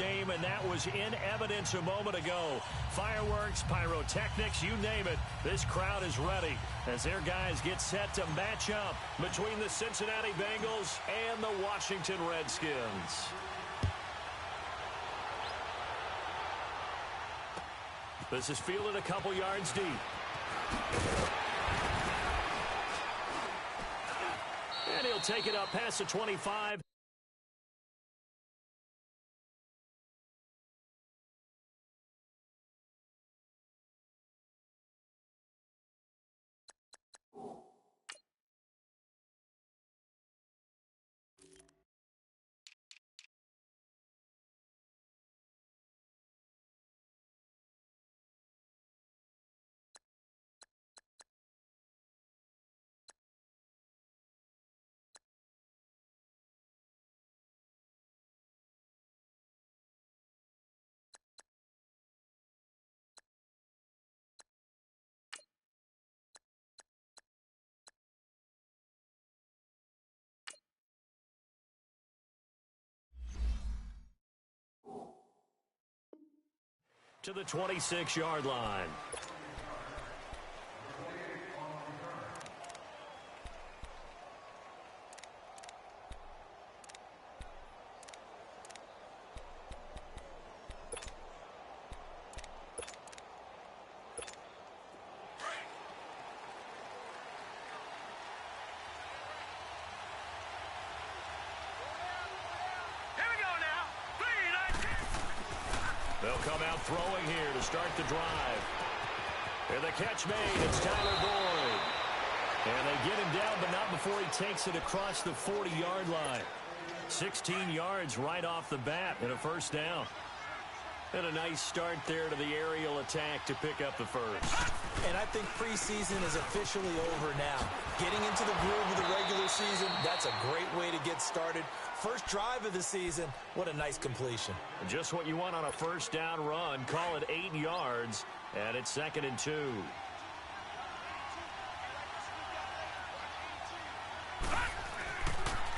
game, and that was in evidence a moment ago. Fireworks, pyrotechnics, you name it. This crowd is ready as their guys get set to match up between the Cincinnati Bengals and the Washington Redskins. This is fielded a couple yards deep. And he'll take it up past the 25. To the 26-yard line. They'll come out throwing here to start the drive. And the catch made. It's Tyler Boyd. And they get him down, but not before he takes it across the 40-yard line. 16 yards right off the bat and a first down. And a nice start there to the aerial attack to pick up the first. And I think preseason is officially over now. Getting into the groove of the regular season, that's a great way to get started. First drive of the season, what a nice completion. Just what you want on a first down run. Call it 8 yards, and it's 2nd and 2.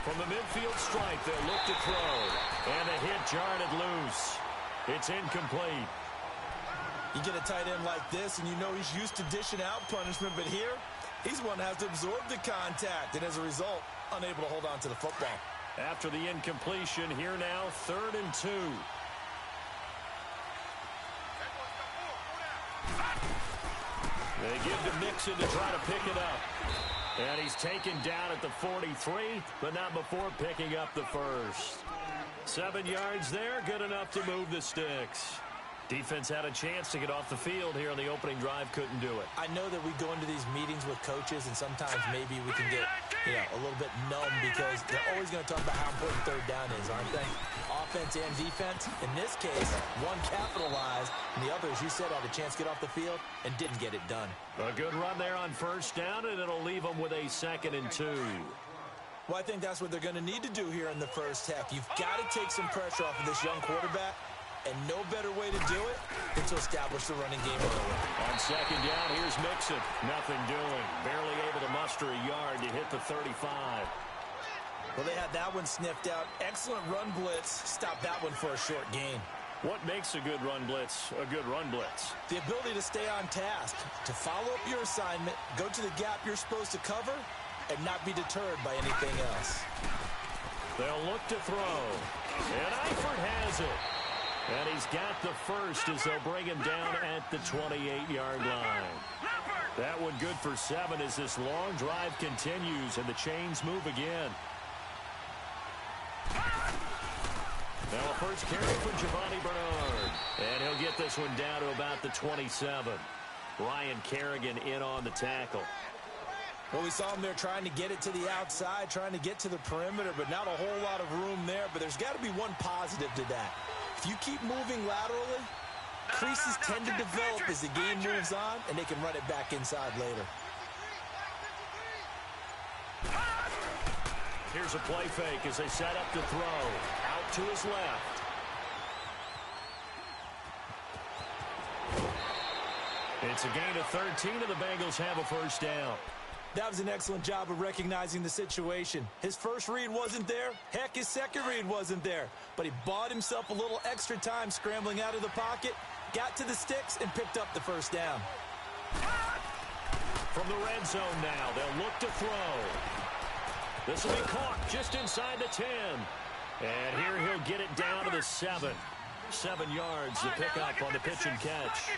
From the midfield strike, they'll look to throw. And a hit jarred it loose. It's incomplete. You get a tight end like this, and you know he's used to dishing out punishment, but here, he's one that has to absorb the contact, and as a result, unable to hold on to the football. After the incompletion, here now, 3rd and 2. They give to Mixon to try to pick it up. And he's taken down at the 43, but not before picking up the first. 7 yards there, good enough to move the sticks. Defense had a chance to get off the field here on the opening drive, couldn't do it. I know that we go into these meetings with coaches, and sometimes maybe we can get, a little bit numb because they're always going to talk about how important 3rd down is, aren't they? Offense and defense. In this case, one capitalized, and the other, as you said, had a chance to get off the field and didn't get it done. A good run there on first down, and it'll leave them with a 2nd and 2. Well, I think that's what they're going to need to do here in the first half. You've got to take some pressure off of this young quarterback, and no better way to do it than to establish the running game early. On 2nd down, here's Mixon. Nothing doing. Barely able to muster a yard to hit the 35. Well, they had that one sniffed out. Excellent run blitz. Stopped that one for a short gain. What makes a good run blitz a good run blitz? The ability to stay on task, to follow up your assignment, go to the gap you're supposed to cover, and not be deterred by anything else. They'll look to throw. And Eifert has it. And he's got the first as they'll bring him down at the 28-yard line. That one good for 7 as this long drive continues and the chains move again. Now a first carry for Giovanni Bernard. And he'll get this one down to about the 27. Ryan Kerrigan in on the tackle. Well, we saw him there trying to get it to the outside, trying to get to the perimeter, but not a whole lot of room there. But there's got to be one positive to that. If you keep moving laterally, creases tend to develop as the game moves on, and they can run it back inside later. Here's a play fake as they set up to throw. Out to his left. It's a gain of 13, and the Bengals have a first down. That was an excellent job of recognizing the situation. His first read wasn't there. Heck, his second read wasn't there. But he bought himself a little extra time scrambling out of the pocket, got to the sticks, and picked up the first down. From the red zone now, they'll look to throw. This will be caught just inside the 10. And here he'll get it down to the 7. 7 yards to pick up on the pitch and catch.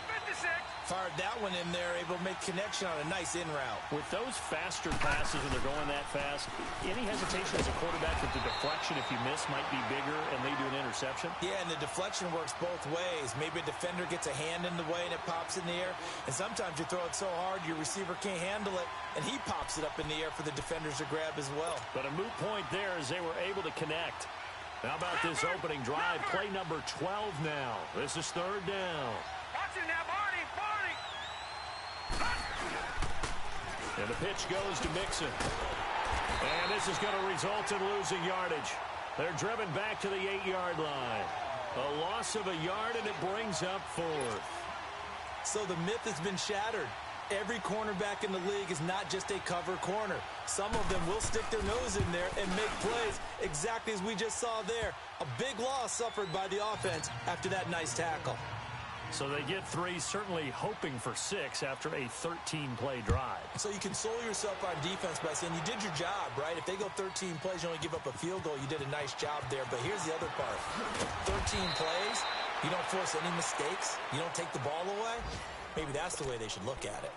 Fired that one in there, able to make connection on a nice in route. With those faster passes when they're going that fast, any hesitation as a quarterback that the deflection, if you miss, might be bigger and lead to an interception? Yeah, and the deflection works both ways. Maybe a defender gets a hand in the way and it pops in the air. And sometimes you throw it so hard your receiver can't handle it, and he pops it up in the air for the defenders to grab as well. But a moot point there as they were able to connect. How about this opening drive? Play number 12 now. This is third down. Watch it now, Barney. And the pitch goes to Mixon. And this is going to result in losing yardage. They're driven back to the 8-yard line. A loss of a yard, and it brings up 4th. So the myth has been shattered. Every cornerback in the league is not just a cover corner. Some of them will stick their nose in there and make plays exactly as we just saw there. A big loss suffered by the offense after that nice tackle. So they get 3, certainly hoping for 6 after a 13-play drive. So you console yourself on defense by saying you did your job, right? If they go 13 plays, you only give up a field goal, you did a nice job there. But here's the other part. 13 plays, you don't force any mistakes, you don't take the ball away. Maybe that's the way they should look at it.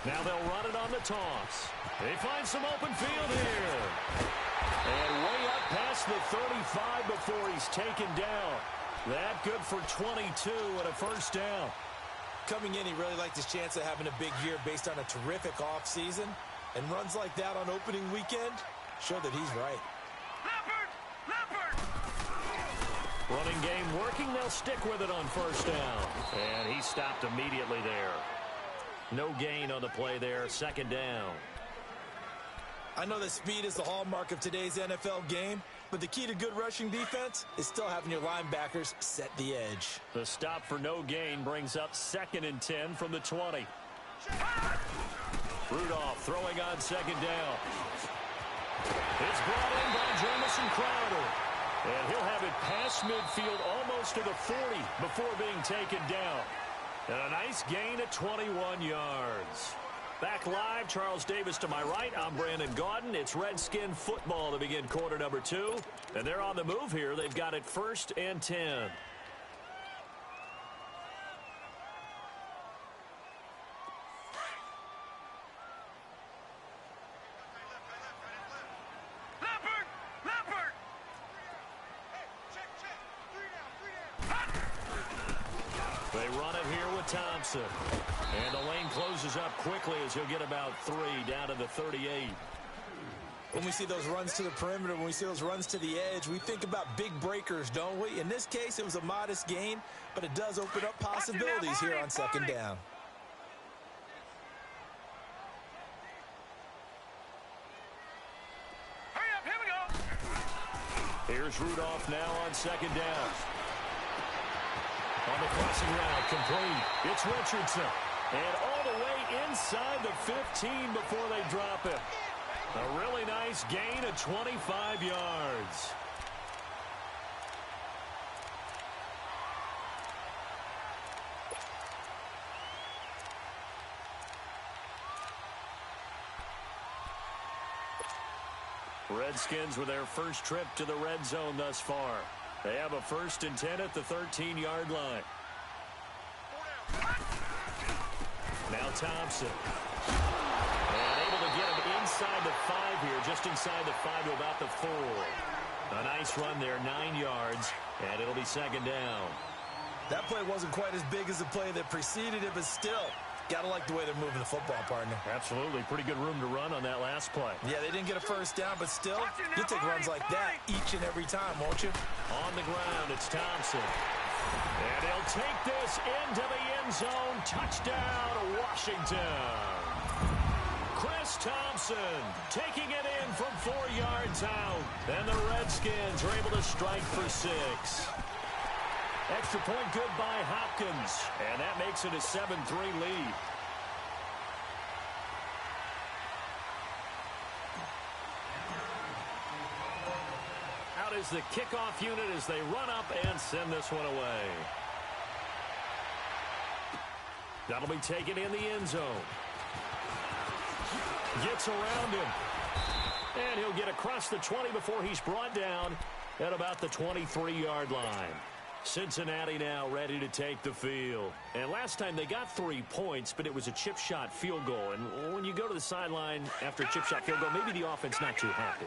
Now they'll run it on the toss. They find some open field here. And way up past the 35 before he's taken down. That good for 22 and a first down. Coming in, he really liked his chance of having a big year based on a terrific offseason. And runs like that on opening weekend show that he's right. Running game working. They'll stick with it on first down. And he stopped immediately there. No gain on the play there. Second down. I know that speed is the hallmark of today's NFL game, but the key to good rushing defense is still having your linebackers set the edge. The stop for no gain brings up 2nd and 10 from the 20. Rudolph throwing on second down. It's brought in by Jamison Crowder. And he'll have it past midfield almost to the 40 before being taken down. And a nice gain at 21 yards. Back live, Charles Davis to my right. I'm Brandon Gaudin. It's Redskin football to begin quarter number 2. And they're on the move here. They've got it 1st and 10. They run it here with Thompson. And the lane closes up quickly as he'll get about 3 down to the 38. When we see those runs to the perimeter, when we see those runs to the edge, we think about big breakers, don't we? In this case, it was a modest gain, but it does open up possibilities here on second down. Hurry up, here we go. Here's Rudolph now on second down. On the crossing route, complete. It's Richardson. And all the way inside the 15 before they drop it. A really nice gain of 25 yards. Redskins with their first trip to the red zone thus far. They have a 1st and 10 at the 13-yard line. Now Thompson. And able to get him inside the 5 here, just inside the 5 to about the 4. A nice run there, 9 yards, and it'll be second down. That play wasn't quite as big as the play that preceded it, but still, Gotta like the way they're moving the football, partner. Absolutely. Pretty good room to run on that last play. Yeah, they didn't get a first down, but still, you'll take runs like that each and every time, won't you? On the ground, it's Thompson. And he'll take this into the end zone. Touchdown, Washington. Chris Thompson taking it in from 4 yards out. And the Redskins are able to strike for 6. Extra point good by Hopkins. And that makes it a 7-3 lead. Out is the kickoff unit as they run up and send this one away. That'll be taken in the end zone. Gets around him. And he'll get across the 20 before he's brought down at about the 23-yard line. Cincinnati now ready to take the field. And last time they got 3 points, but it was a chip shot field goal. And when you go to the sideline after a chip shot field goal, maybe the offense not too happy.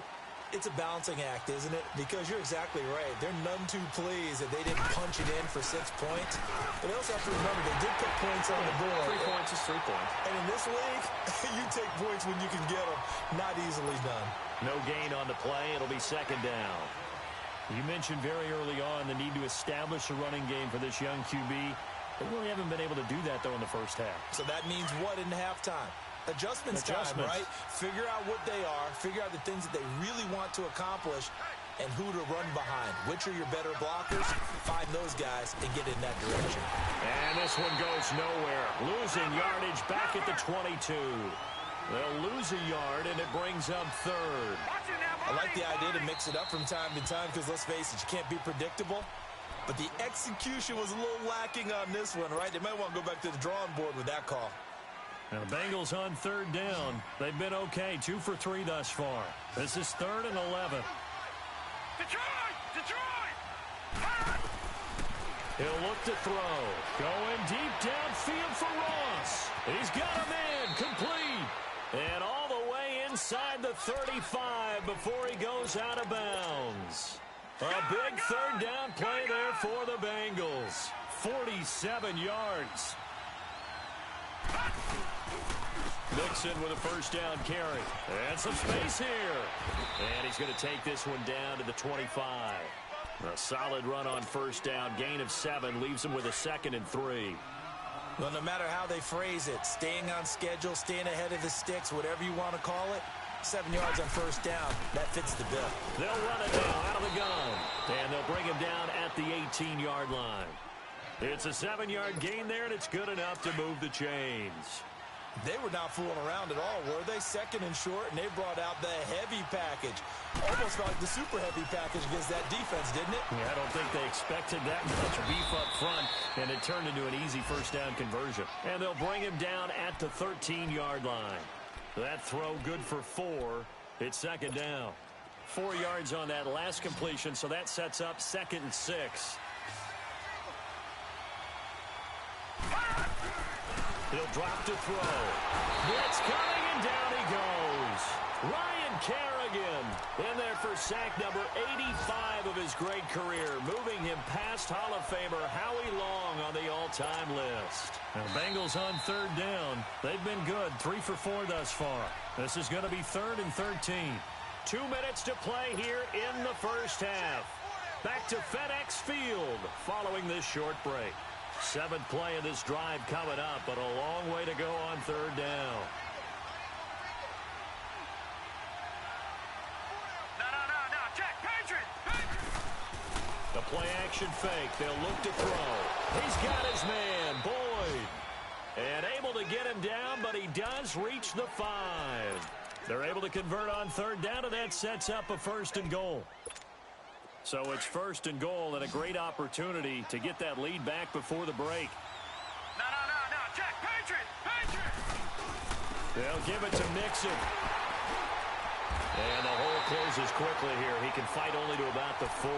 It's a balancing act, isn't it? Because you're exactly right. They're none too pleased that they didn't punch it in for 6 points. But they also have to remember they did put points on the board. 3 points is 3 points. And in this league, you take points when you can get them. Not easily done. No gain on the play. It'll be second down. You mentioned very early on the need to establish a running game for this young QB. They really haven't been able to do that, though, in the first half. So that means what in halftime? Adjustments time, right? Figure out what they are. Figure out the things that they really want to accomplish and who to run behind. Which are your better blockers? Find those guys and get in that direction. And this one goes nowhere. Losing yardage back at the 22. They'll lose a yard, and it brings up third. I like the idea to mix it up from time to time because, let's face it, you can't be predictable. But the execution was a little lacking on this one, right? They might want to go back to the drawing board with that call. Now the Bengals on third down. They've been okay, 2 for 3 thus far. This is 3rd and 11. Detroit! Detroit! He'll look to throw. Going deep downfield for Ross. He's got a man complete. And all the way inside the 35 before he goes out of bounds. A big third down play there for the Bengals. 47 yards. Mixon with a first down carry. And some space here. And he's going to take this one down to the 25. A solid run on first down. Gain of 7 leaves him with a 2nd and 3. Well, no matter how they phrase it, staying on schedule, staying ahead of the sticks, whatever you want to call it, 7 yards on first down, that fits the bill. They'll run it now out of the gun. And they'll bring him down at the 18-yard line. It's a 7-yard gain there, and it's good enough to move the chains. They were not fooling around at all, were they? 2nd and short, and they brought out the heavy package. Almost felt like the super heavy package against that defense, didn't it? Yeah, I don't think they expected that much beef up front, and it turned into an easy first down conversion. And they'll bring him down at the 13-yard line. That throw good for 4. It's 2nd down. 4 yards on that last completion, so that sets up 2nd and 6. He'll drop to throw. Blitz coming, and down he goes. Ryan Kerrigan in there for sack number 85 of his great career, moving him past Hall of Famer Howie Long on the all-time list. Now, Bengals on third down. They've been good, 3 for 4 thus far. This is going to be 3rd and 13. 2 minutes to play here in the first half. Back to FedEx Field following this short break. 7th play of this drive coming up, but a long way to go on third down. No, check, Patriot! The play action fake. They'll look to throw. He's got his man, Boyd. And able to get him down, but he does reach the 5. They're able to convert on third down, and that sets up a 1st and goal. So it's 1st and goal and a great opportunity to get that lead back before the break. No, check, Patriot! They'll give it to Mixon. And the hole closes quickly here. He can fight only to about the 4.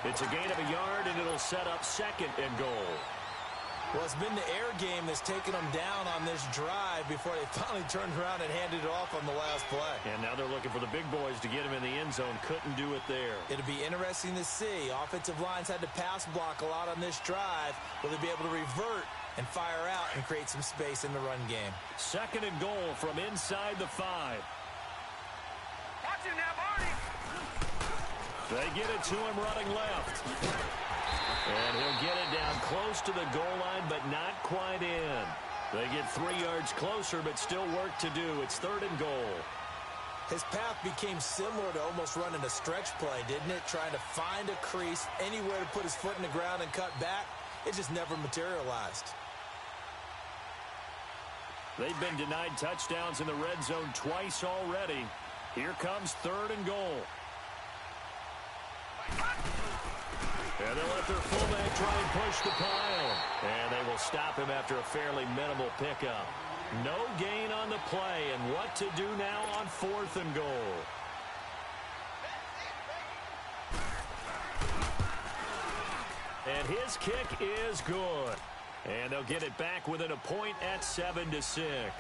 It's a gain of a yard, and it'll set up 2nd and goal. Well, it's been the air game that's taken them down on this drive before they finally turned around and handed it off on the last play. And now they're looking for the big boys to get him in the end zone. Couldn't do it there. It'll be interesting to see. Offensive lines had to pass block a lot on this drive. Will they be able to revert and fire out and create some space in the run game? 2nd and goal from inside the 5. Watch him now, Barney. They get it to him running left. And he'll get it down close to the goal line, but not quite in. They get 3 yards closer, but still work to do. It's 3rd and goal. His path became similar to almost running a stretch play, didn't it? Trying to find a crease, anywhere to put his foot in the ground and cut back. It just never materialized. They've been denied touchdowns in the red zone twice already. Here comes 3rd and goal. And they'll let their fullback try and push the pile. And they will stop him after a fairly minimal pickup. No gain on the play, and what to do now on 4th and goal. And his kick is good. And they'll get it back within a point at 7-6.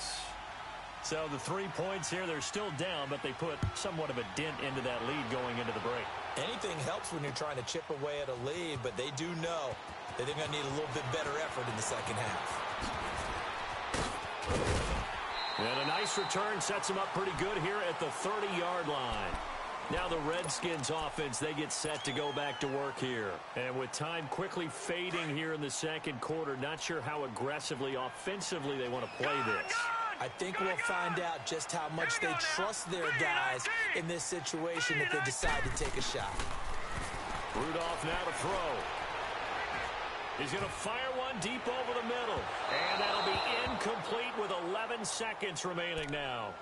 So the 3 points here, they're still down, but they put somewhat of a dent into that lead going into the break. Anything helps when you're trying to chip away at a lead, but they do know that they're going to need a little bit better effort in the second half. And a nice return sets them up pretty good here at the 30-yard line. Now the Redskins offense, they get set to go back to work here. And with time quickly fading here in the 2nd quarter, not sure how aggressively, offensively they want to play this. I think we'll find out just how much they trust their guys in this situation if they decide to take a shot. Rudolph now to throw. He's going to fire one deep over the middle. And that'll be incomplete with 11 seconds remaining now.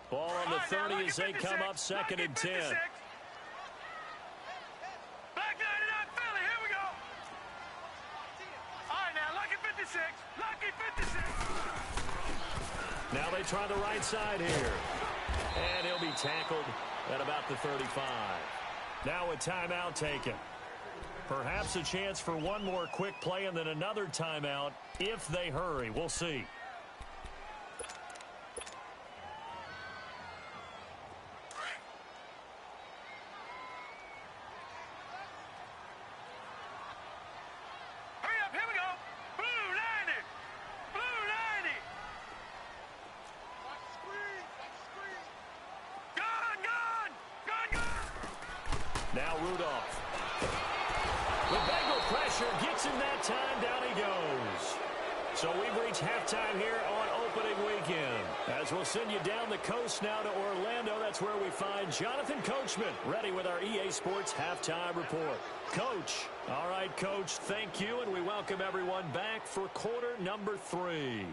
Ball on the 30 as they come up 2nd and 10. Black 99 Philly, here we go. All right, now, lucky 56. Lucky 56. Now they try the right side here. And he'll be tackled at about the 35. Now a timeout taken. Perhaps a chance for one more quick play and then another timeout if they hurry. We'll see. Now Rudolph. The Bengal pressure gets him that time. Down he goes. So we've reached halftime here on opening weekend. As we'll send you down the coast now to Orlando. That's where we find Jonathan Coachman ready with our EA Sports halftime report. Coach. All right, Coach, thank you. And we welcome everyone back for quarter number 3.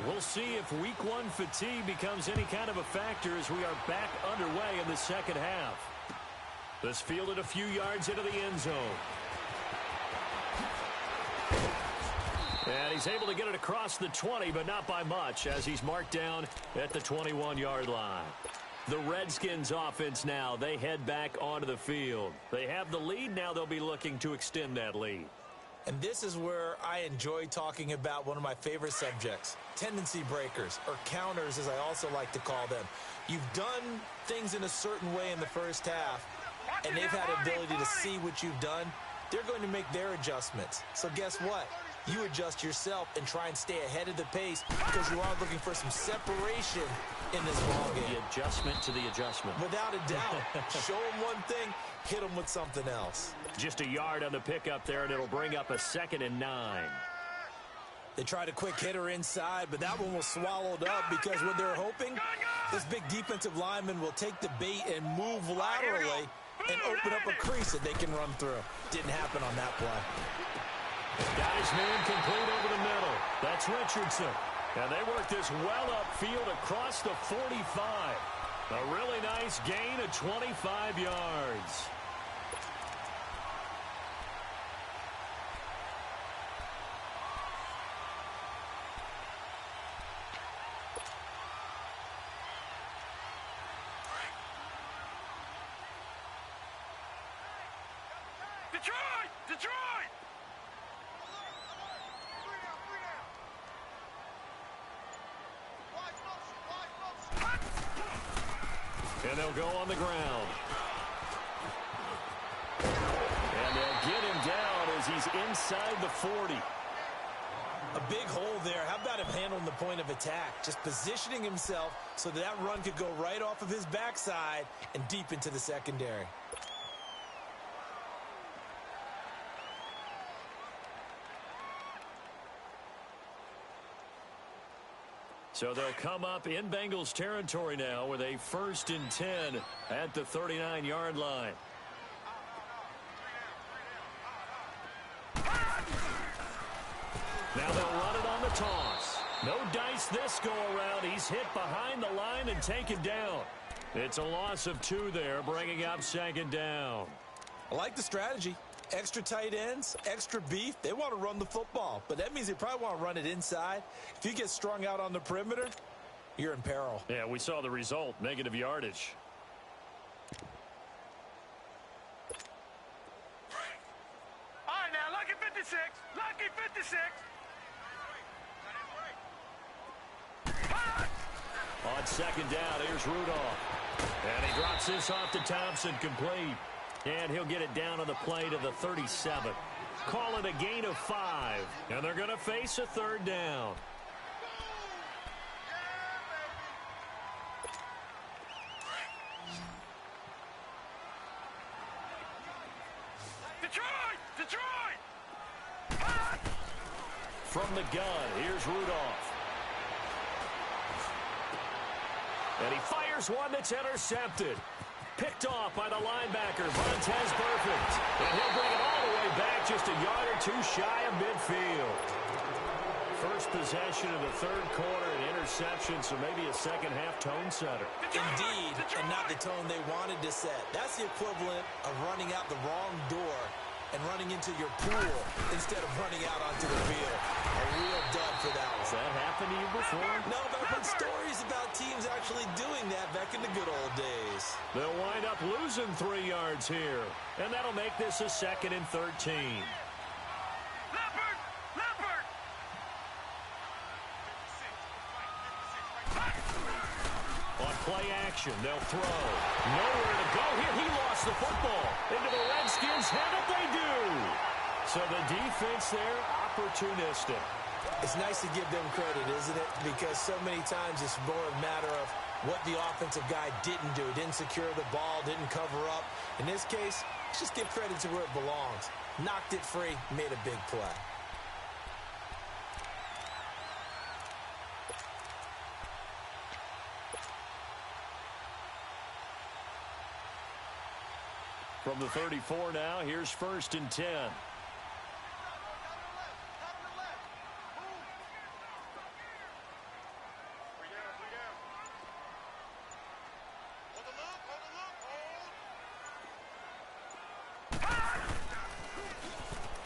We'll see if week 1 fatigue becomes any kind of a factor as we are back underway in the second half. This fielded a few yards into the end zone. And he's able to get it across the 20, but not by much, as he's marked down at the 21-yard line. The Redskins offense now, they head back onto the field. They have the lead. Now they'll be looking to extend that lead. And this is where I enjoy talking about one of my favorite subjects, tendency breakers, or counters as I also like to call them. You've done things in a certain way in the first half, and they've had ability to see what you've done. They're going to make their adjustments. So guess what? You adjust yourself and try and stay ahead of the pace because you are looking for some separation in this ballgame. The adjustment to the adjustment. Without a doubt. Show them one thing, hit them with something else. Just a yard on the pickup there, and it'll bring up a 2nd and 9. They tried a quick hitter inside, but that one was swallowed up because what they're hoping, this big defensive lineman will take the bait and move laterally and open up a crease that they can run through. Didn't happen on that play. Got his man complete over the middle. That's Richardson. And they work this well upfield across the 45. A really nice gain of 25 yards. Detroit! Detroit! And they'll go on the ground. And they'll get him down as he's inside the 40. A big hole there. How about him handling the point of attack? Just positioning himself so that run could go right off of his backside and deep into the secondary. So they'll come up in Bengals territory now with a 1st and 10 at the 39-yard line. Now they'll run it on the toss. No dice this go-around. He's hit behind the line and taken down. It's a loss of 2 there, bringing up 2nd down. I like the strategy. Extra tight ends, extra beef. They want to run the football, but that means they probably want to run it inside. If you get strung out on the perimeter, you're in peril. Yeah, we saw the result, negative yardage. All right, now, lucky 56. Lucky 56. On 2nd down, here's Rudolph. And he drops this off to Thompson, complete. And he'll get it down on the play to the 37. Call it a gain of 5. And they're going to face a 3rd down. Detroit! Detroit! From the gun, here's Rudolph. And he fires one that's intercepted. Picked off by the linebacker, Vontaze Burfict. And he'll bring it all the way back just a yard or 2 shy of midfield. First possession of the 3rd quarter, an interception, so maybe a second-half tone setter. Indeed, and not the tone they wanted to set. That's the equivalent of running out the wrong door and running into your pool instead of running out onto the field. A real dud for that one. Has that happened to you before? No, but I've heard stories about teams actually doing that back in the good old days. They'll wind up losing 3 yards here, and that'll make this a 2nd and 13. Leopard! Leopard! On play action, they'll throw. Nowhere to go here. He lost the football. Into the Redskins' head if they do. So the defense there, opportunistic. It's nice to give them credit, isn't it? Because so many times it's more a matter of what the offensive guy didn't do. Didn't secure the ball, didn't cover up. In this case, let's just give credit to where it belongs. Knocked it free, made a big play. From the 34 now, here's 1st and 10.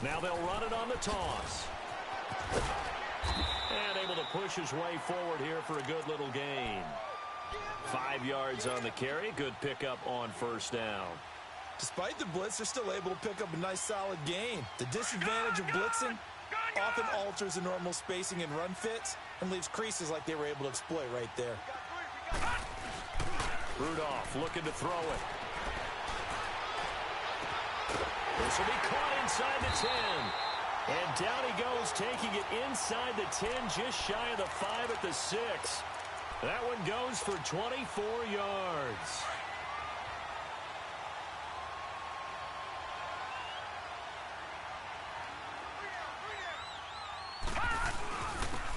Now they'll run it on the toss. And able to push his way forward here for a good little gain. 5 yards on the carry. Good pickup on 1st down. Despite the blitz, they're still able to pick up a nice solid gain. The disadvantage of blitzing often alters the normal spacing and run fits and leaves creases like they were able to exploit right there. Rudolph looking to throw it. This will be caught inside the 10. And down he goes, taking it inside the 10, just shy of the 5 at the 6. That one goes for 24 yards.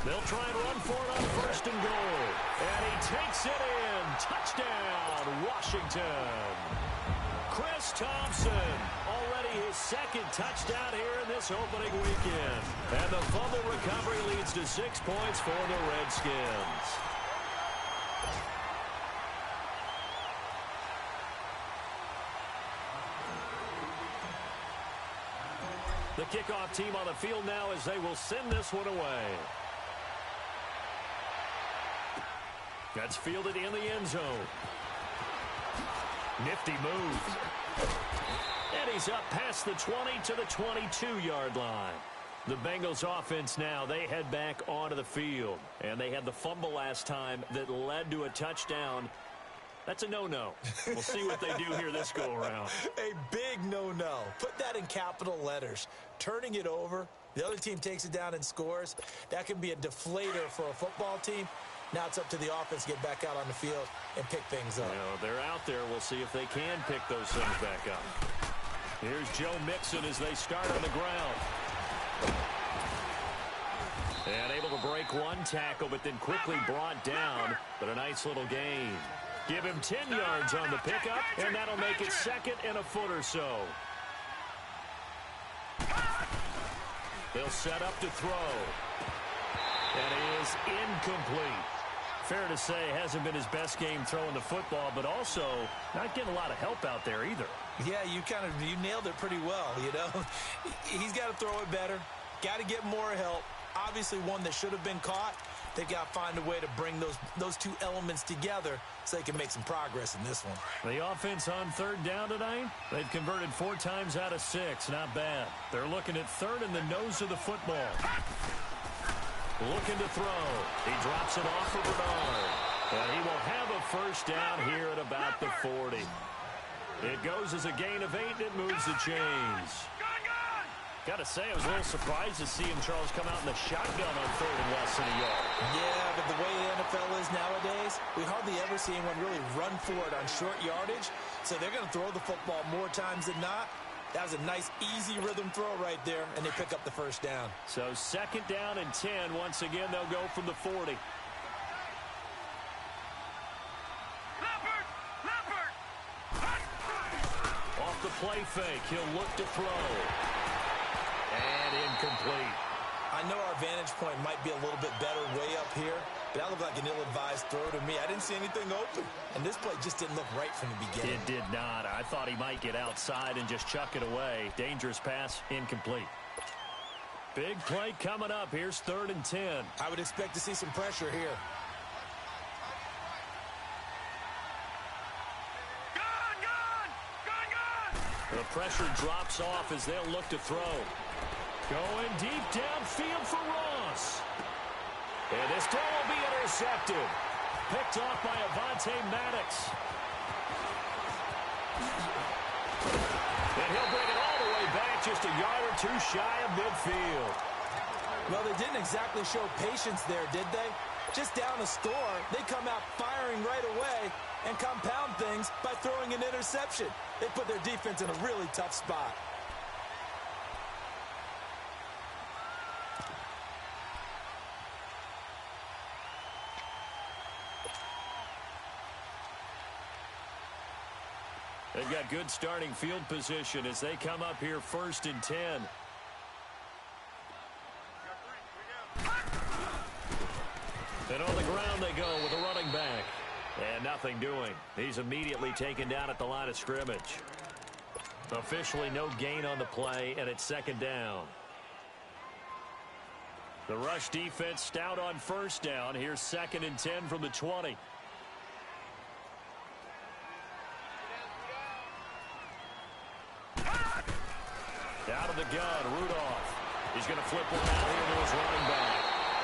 They'll try and run for it on 1st and goal. And he takes it in. Touchdown, Washington. Chris Thompson, already his 2nd touchdown here in this opening weekend. And the fumble recovery leads to 6 points for the Redskins. The kickoff team on the field now as they will send this one away. That's fielded in the end zone. Nifty move. And he's up past the 20 to the 22-yard line. The Bengals offense now, they head back onto the field. And they had the fumble last time that led to a touchdown. That's a no-no. We'll see what they do here this go-around. A big no-no. Put that in capital letters. Turning it over, the other team takes it down and scores. That can be a deflator for a football team. Now it's up to the offense to get back out on the field and pick things up. You know, they're out there. We'll see if they can pick those things back up. Here's Joe Mixon as they start on the ground. And able to break one tackle, but then quickly brought down. But a nice little gain. Give him 10 yards on the pickup, and that'll make it 2nd and a foot or so. They'll set up to throw. And it is incomplete. Fair to say, hasn't been his best game throwing the football, but also not getting a lot of help out there either. Yeah, you nailed it pretty well, you know. He's got to throw it better. Got to get more help. Obviously one that should have been caught. They've got to find a way to bring those two elements together so they can make some progress in this one. The offense on 3rd down tonight, they've converted 4 times out of 6. Not bad. They're looking at 3rd in the nose of the football. Looking to throw. He drops it off for Bernard. And he will have a 1st down here at about the 40. It goes as a gain of 8, and it moves the chains. Got to say, I was a little surprised to see him, Charles, come out in the shotgun on 3rd and less than a yard. Yeah, but the way the NFL is nowadays, we hardly ever see anyone really run for it on short yardage. So they're going to throw the football more times than not. That was a nice, easy rhythm throw right there, and they pick up the 1st down. So 2nd down and 10. Once again, they'll go from the 40. Off the play fake, he'll look to throw. And incomplete. I know our vantage point might be a little bit better way up here, but that looked like an ill-advised throw to me. I didn't see anything open, and this play just didn't look right from the beginning. It did not. I thought he might get outside and just chuck it away. Dangerous pass, incomplete. Big play coming up. Here's 3rd and 10. I would expect to see some pressure here. The pressure drops off as they'll look to throw. Going deep downfield for Ross. And this throw will be intercepted. Picked off by Avonte Maddox. And he'll bring it all the way back, just a yard or 2 shy of midfield. Well, they didn't exactly show patience there, did they? Just down a score, they come out firing right away and compound things by throwing an interception. They put their defense in a really tough spot. They've got good starting field position as they come up here 1st and 10. And on the ground they go with a running back. And nothing doing. He's immediately taken down at the line of scrimmage. Officially no gain on the play, and it's 2nd down. The rush defense stout on 1st down. Here's 2nd and 10 from the 20. Out of the gun, Rudolph. He's going to flip one out here to his running back.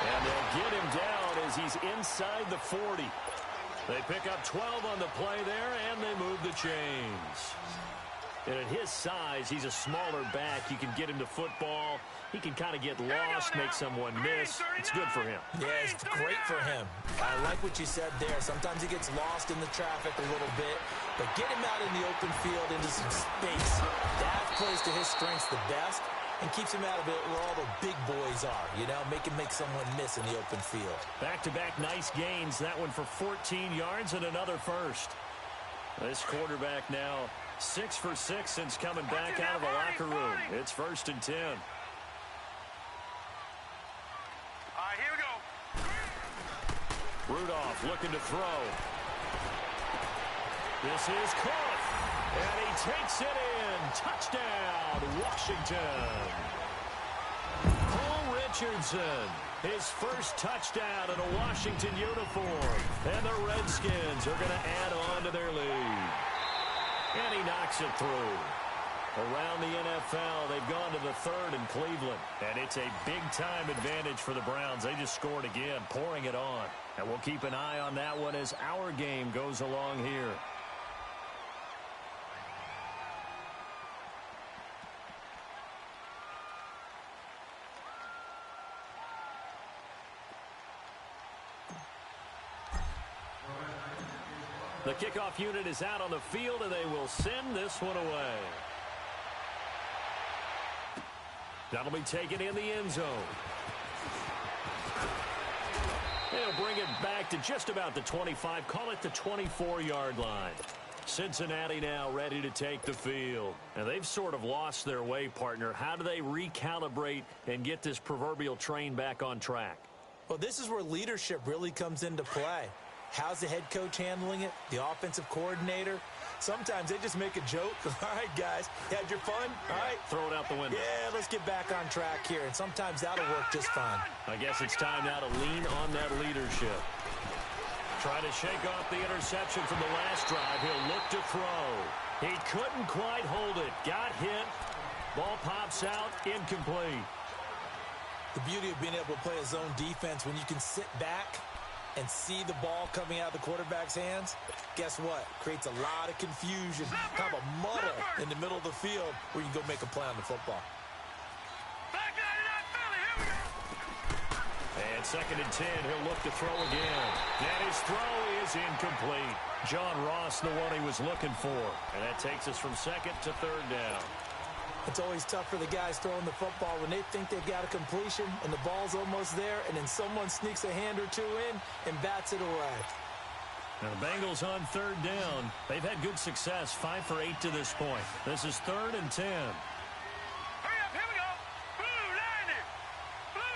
And they'll get him down as he's inside the 40. They pick up 12 on the play there, and they move the chains. And at his size, he's a smaller back. You can get him to football. He can kind of get lost, make someone miss. It's good for him. Yeah, it's great for him. I like what you said there. Sometimes he gets lost in the traffic a little bit, but get him out in the open field into some space. That plays to his strengths the best and keeps him out of it where all the big boys are, you know, make someone miss in the open field. Back-to-back nice gains. That one for 14 yards and another 1st. This quarterback now 6 for 6 since coming back out of the locker room. It's 1st and 10. All right, here we go. Rudolph looking to throw. This is caught. And he takes it in. Touchdown, Washington. Paul Richardson, his first touchdown in a Washington uniform. And the Redskins are going to add on to their lead. And he knocks it through. Around the NFL, they've gone to the third in Cleveland. And it's a big-time advantage for the Browns. They just scored again, pouring it on. And we'll keep an eye on that one as our game goes along here. The kickoff unit is out on the field, and they will send this one away. That'll be taken in the end zone. They'll bring it back to just about the 25, call it the 24-yard line. Cincinnati now ready to take the field. And they've sort of lost their way, partner. How do they recalibrate and get this proverbial train back on track? Well, this is where leadership really comes into play. How's the head coach handling it? The offensive coordinator? Sometimes they just make a joke. All right, guys, you had your fun? All right. Throw it out the window. Yeah, let's get back on track here. And sometimes that'll work just fine. I guess it's time now to lean on that leadership. Trying to shake off the interception from the last drive. He'll look to throw. He couldn't quite hold it. Got hit. Ball pops out. Incomplete. The beauty of being able to play a zone defense when you can sit back and see the ball coming out of the quarterback's hands, guess what? Creates a lot of confusion, kind of a muddle in the middle of the field where you can go make a play on the football. Back 99 Philly, here we go. And 2nd and 10, he'll look to throw again. And his throw is incomplete. John Ross, the one he was looking for. And that takes us from 2nd to 3rd down. It's always tough for the guys throwing the football when they think they've got a completion and the ball's almost there, and then someone sneaks a hand or two in and bats it away. Now the Bengals on 3rd down. They've had good success, 5 for 8 to this point. This is 3rd and 10. Hurry up, here we go. Blue 90. Blue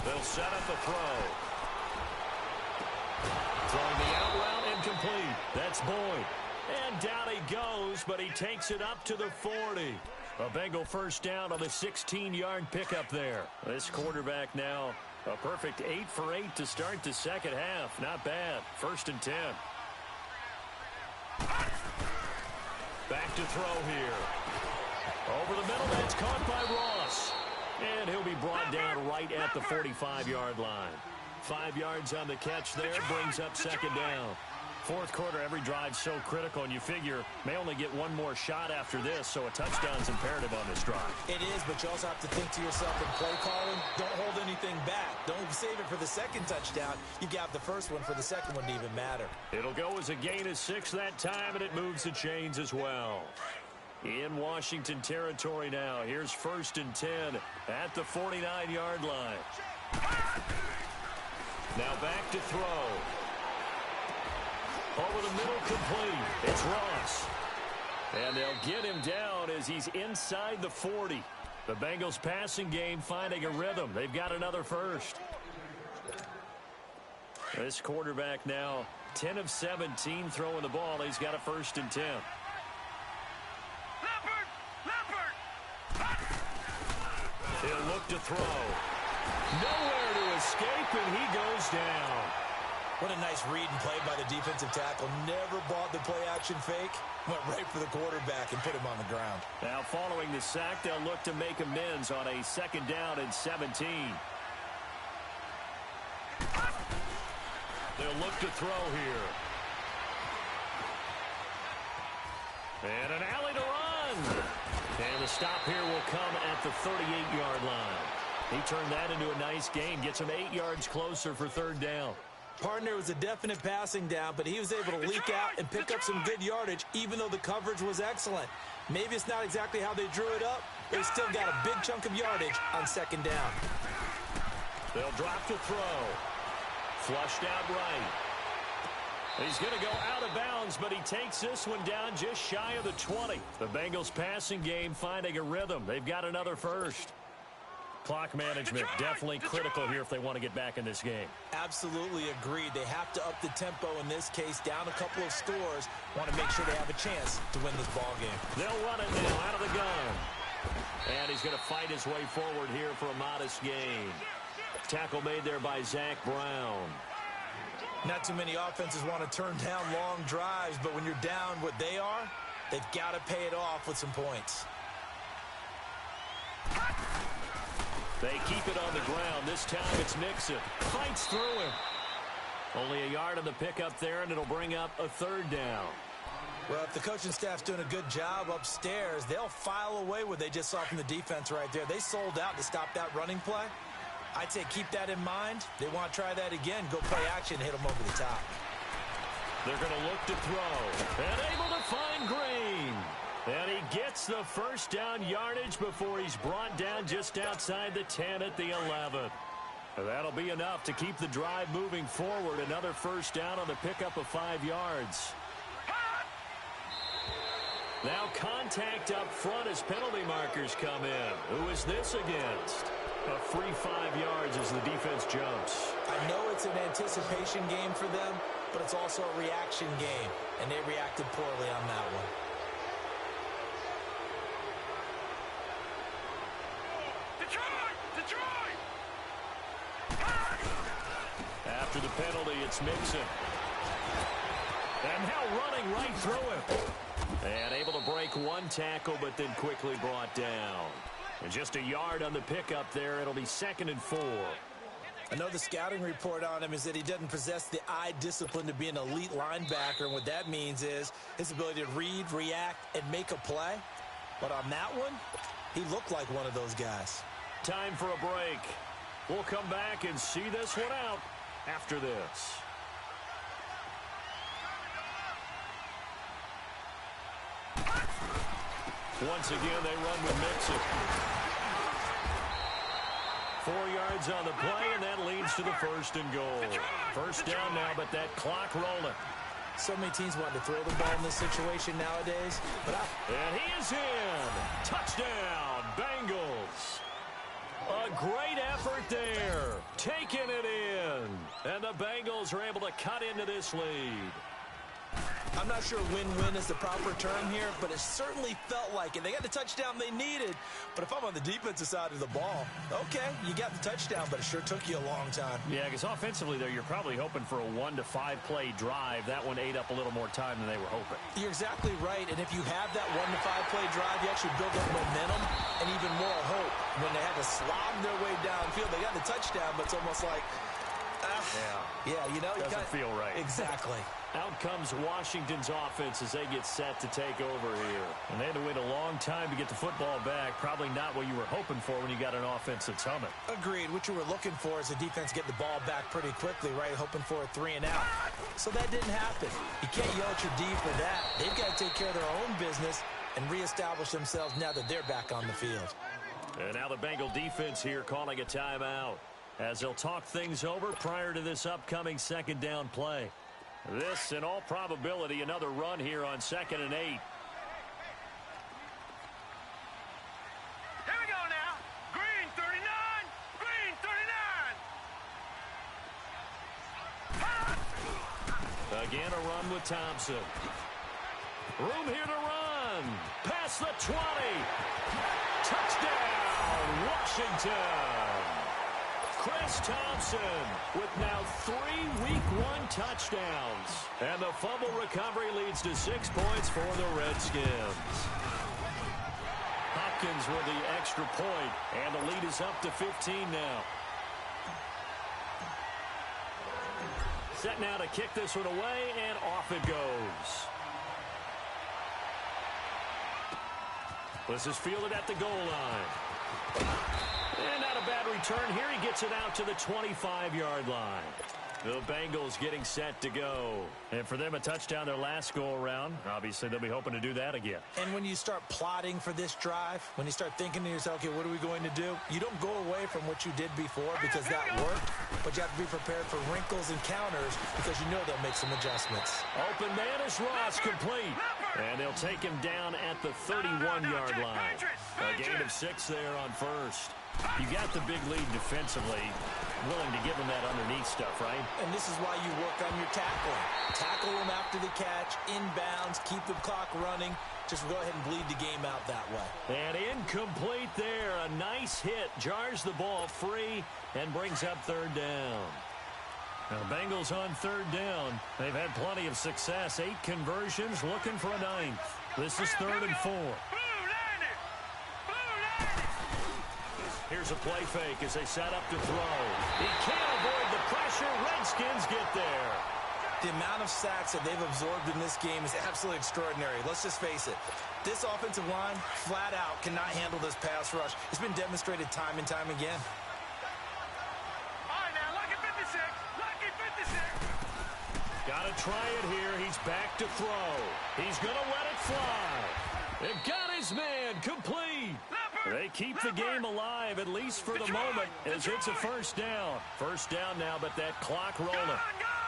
90. They'll set up a throw. Throwing the out route, incomplete. That's Boyd. And down he goes, but he takes it up to the 40. A Bengal first down on the 16-yard pickup there. This quarterback now a perfect 8 for 8 to start the second half. Not bad. 1st and 10. Back to throw here. Over the middle, that's caught by Ross. And he'll be brought down right at the 45-yard line. 5 yards on the catch there, brings up 2nd down. 4th quarter, every drive so critical, and you figure may only get one more shot after this, so a touchdown's imperative on this drive. It is, but you also have to think to yourself in play calling, don't hold anything back. Don't save it for the 2nd touchdown. You got the first one for the 2nd one to even matter. It'll go as a gain of 6 that time, and it moves the chains as well. In Washington territory now, here's 1st and 10 at the 49-yard line. Now back to throw. Over the middle, complete. It's Ross. And they'll get him down as he's inside the 40. The Bengals passing game finding a rhythm. They've got another first. This quarterback now 10 of 17 throwing the ball. He's got a 1st and 10. He'll look to throw. Nowhere to escape, and he goes down. What a nice read and play by the defensive tackle. Never bought the play-action fake. Went right for the quarterback and put him on the ground. Now following the sack, they'll look to make amends on a 2nd down and 17. They'll look to throw here. And an alley to run. And the stop here will come at the 38-yard line. He turned that into a nice gain. Gets him 8 yards closer for 3rd down. Partner was a definite passing down, but he was able to leak out and pick up some good yardage, even though the coverage was excellent. Maybe it's not exactly how they drew it up, but he still got a big chunk of yardage on 2nd down. They'll drop to throw. Flushed out right. He's going to go out of bounds, but he takes this one down just shy of the 20. The Bengals passing game finding a rhythm. They've got another first. Clock management definitely critical here if they want to get back in this game. Absolutely agreed. They have to up the tempo in this case, down a couple of scores. Want to make sure they have a chance to win this ball game. They'll run it now out of the gun. And he's going to fight his way forward here for a modest gain. Tackle made there by Zach Brown. Not too many offenses want to turn down long drives, but when you're down what they are, they've got to pay it off with some points. They keep it on the ground. This time it's Mixon. Fights through him. Only a yard on the pickup there, and it'll bring up a third down. Well, if the coaching staff's doing a good job upstairs, they'll file away what they just saw from the defense right there. They sold out to stop that running play. I'd say keep that in mind. They want to try that again. Go play action, hit them over the top. They're going to look to throw. And able to find Green. And he gets the first down yardage before he's brought down just outside the 10 at the 11. That'll be enough to keep the drive moving forward. Another first down on the pickup of 5 yards. Now contact up front as penalty markers come in. Who is this against? A free 5 yards as the defense jumps. I know it's an anticipation game for them, but it's also a reaction game, and they reacted poorly on that one. Detroit! After the penalty, it's Mixon. And now running right through him. And able to break one tackle, but then quickly brought down. And just a yard on the pickup there. It'll be 2nd and 4. I know the scouting report on him is that he doesn't possess the eye discipline to be an elite linebacker. And what that means is his ability to read, react, and make a play. But on that one, he looked like one of those guys. Time for a break. We'll come back and see this one out after this. Once again, they run with Mixon. 4 yards on the play, and that leads to the 1st and goal. First down now, but that clock rolling. So many teams want to throw the ball in this situation nowadays. And he is in. Touchdown, Bengals. A great effort there. Taking it in. And the Bengals are able to cut into this lead. I'm not sure win-win is the proper term here, but it certainly felt like it. They got the touchdown they needed, but if I'm on the defensive side of the ball, okay, you got the touchdown, but it sure took you a long time. Yeah, because offensively, though, you're probably hoping for a 1 to 5 play drive. That one ate up a little more time than they were hoping. You're exactly right, and if you have that 1 to 5 play drive, you actually build up momentum and even more hope. When they had to slog their way downfield, they got the touchdown, but it's almost like, yeah, you know, doesn't feel right. Exactly. Out comes Washington's offense as they get set to take over here. And they had to wait a long time to get the football back. Probably not what you were hoping for when you got an offense that's humming. Agreed. What you were looking for is the defense get the ball back pretty quickly, right? Hoping for a 3 and out. So that didn't happen. You can't yell at your D for that. They've got to take care of their own business and reestablish themselves now that they're back on the field. And now the Bengal defense here calling a timeout as they'll talk things over prior to this upcoming 2nd down play. This, in all probability, another run here on 2nd and 8. Here we go now. Green 39. Green 39. Again, a run with Thompson. Room here to run. Past the 20. Touchdown, Washington. Chris Thompson with now 3 Week 1 touchdowns. And the fumble recovery leads to 6 points for the Redskins. Hopkins with the extra point, and the lead is up to 15 now. Set now to kick this one away, and off it goes. This is fielded at the goal line. And not a bad return here. He gets it out to the 25-yard line. The Bengals getting set to go. And for them, a touchdown their last go-around. Obviously, they'll be hoping to do that again. And when you start plotting for this drive, when you start thinking to yourself, okay, what are we going to do? You don't go away from what you did before because that worked, but you have to be prepared for wrinkles and counters because you know they'll make some adjustments. Open man is Ross, complete. And they'll take him down at the 31-yard line. A gain of 6 there on first. You got the big lead defensively, willing to give them that underneath stuff, right? And this is why you work on your tackling. Tackle them after the catch, inbounds, keep the clock running. Just go ahead and bleed the game out that way. And incomplete there. A nice hit. Jars the ball free and brings up 3rd down. Now, Bengals on third down. They've had plenty of success. 8 conversions, looking for a 9th. This is 3rd and 4. Here's a play fake as they set up to throw. He can't avoid the pressure. Redskins get there. The amount of sacks that they've absorbed in this game is absolutely extraordinary. Let's just face it. This offensive line, flat out, cannot handle this pass rush. It's been demonstrated time and time again. All right, now, lucky 56. Lucky 56. Got to try it here. He's back to throw. He's going to let it fly. They've got his man complete. They keep the game alive, at least for the moment, as it's a first down. First down now, but that clock rolling.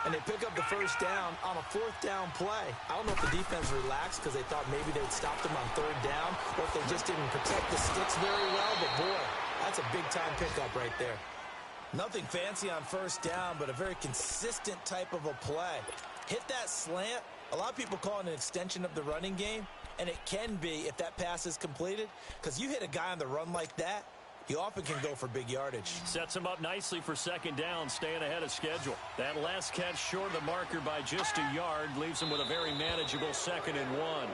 And they pick up the first down on a 4th down play. I don't know if the defense relaxed because they thought maybe they'd stop them on 3rd down, or if they just didn't protect the sticks very well. But, boy, that's a big-time pickup right there. Nothing fancy on first down, but a very consistent type of a play. Hit that slant. A lot of people call it an extension of the running game, and it can be if that pass is completed, because you hit a guy on the run like that, he often can go for big yardage. Sets him up nicely for second down, staying ahead of schedule. That last catch short of the marker by just a yard leaves him with a very manageable 2nd and 1.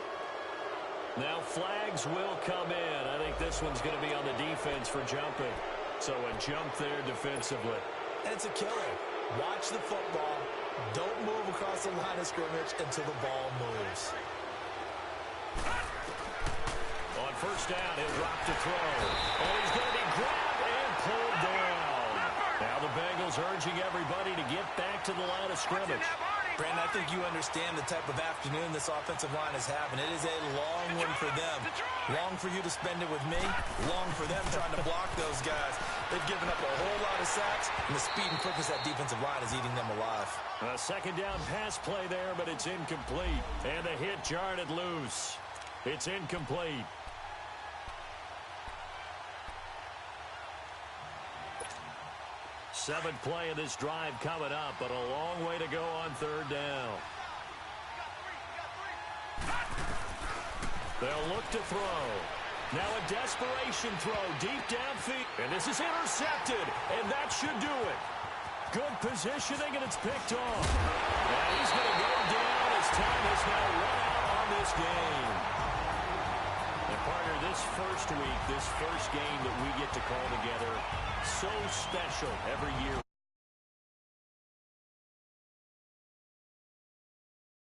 Now flags will come in. I think this one's going to be on the defense for jumping. So a jump there defensively. And it's a killer. Watch the football. Don't move across the line of scrimmage until the ball moves. On first down, he'll drop to throw. And he's going to be grabbed and pulled down. Now the Bengals urging everybody to get back to the line of scrimmage. Brandon, I think you understand the type of afternoon this offensive line is having. It is a long one for them. Long for you to spend it with me. Long for them trying to block those guys. They've given up a whole lot of sacks, and the speed and quickness of that defensive line is eating them alive. A second down pass play there, but it's incomplete. And the hit jarred it loose. It's incomplete. Seventh play of this drive coming up, but a long way to go on third down. They'll look to throw. Now a desperation throw deep downfield. And this is intercepted, and that should do it. Good positioning, and it's picked off. And he's going to go down as time has now run out on this game. And partner, this first week, this first game that we get to call together, so special every year.